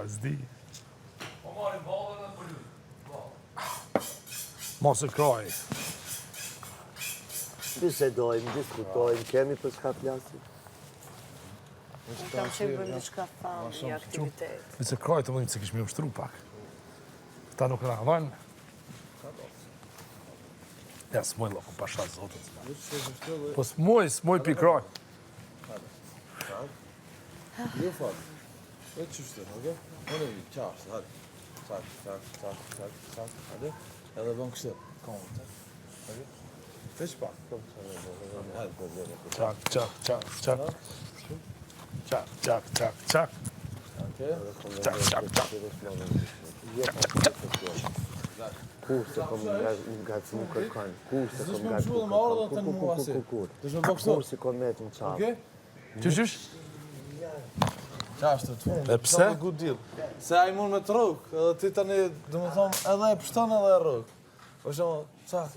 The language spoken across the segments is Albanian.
s'di. Mos e kraj. Bisedojmë, diskutojmë, kemi për s'ka flasim. Kam qenë për një shka thamë një aktivitet. Nëse kraj të mëjmë se kishme ushtru pak. Ta nuk në adhojnë. Ja, s'moj loko, pasha zotën. Po s'moj pi kraj. Jo fakt. Veç qështë, oke? Unë e vi, qashtë, hajde. Sak, hajde. Edhe bën kështë, komë, hajde. Veç pak. Qak. Kurse kom nga të më kërkojnë. Kurse kom nga të më ardhë të në mua si. Dush me boksto. Kurse kom me të më qabë. Oke? Qysh? Qashtë të fundë. E pse? Good deal. Se a i mund me të rrugë, edhe ti tani, du më thonë, edhe e pështon edhe e rrugë. Po shumë, sak.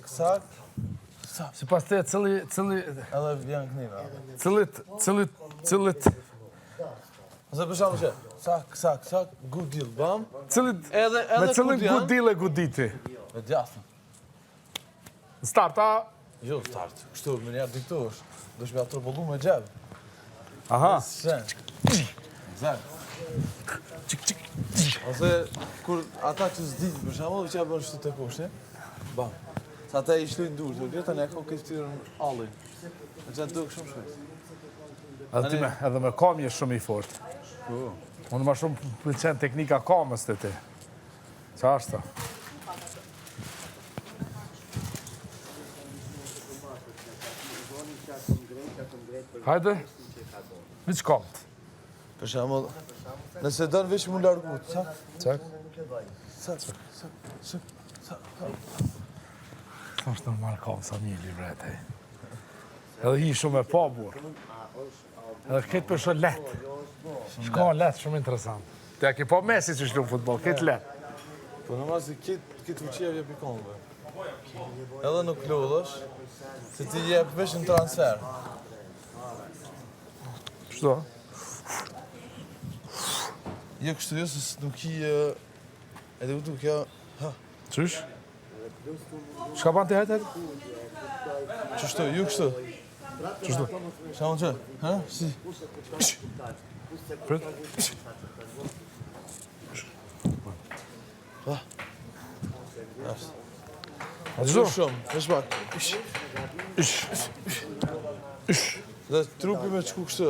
Si pas te, cili... Edhe vjen kënina. Cilit... Ose për shumë që, sak, good deal, bam. Cilit... Edhe Me cilin good janë. gudil e guditi? Me djastën. Në starta... Jo, start. Kështu, me njerë diktosh. Do shme atë trobullu me gjebë. Aha. Shen. Exact. Ose, kur ata që s'dinë, për shumë, që e bërë shtu të poshtë, bam. Sa ata i shlujnë durë, të vjetë, ne ka këtë tyrën allin. E që të dukë shumë shpejt. Edhe me kam je shumë i fort. Unë ma shumë pëlqen teknika kamës të ti. Qa është ta? Hajde. Viç kamt. Për shumë, nëse dënë veç mu largu, sak. Sa është normal kam sa mili vrete. Edhe hi shumë e pa burë. Edhe këtë për shumë letë. Shka letë shumë interesant. Te a ki pa Messi që shlu futbol, këtë letë. Po në mazë kitë uqia vje pikonëve. Edhe nuk lodhësh, se ti jep veç në transfer. Shto? Jo kështu jo, se nuk i... Edhe u du kjo... Qysh? Shka ban të hajtë? Qështu, ju kështu? Qështu? Shaman që? Ha? Si? Prit? A gjdo? Shumë, veç pak. Ish. Dhe trupi me qku kështu,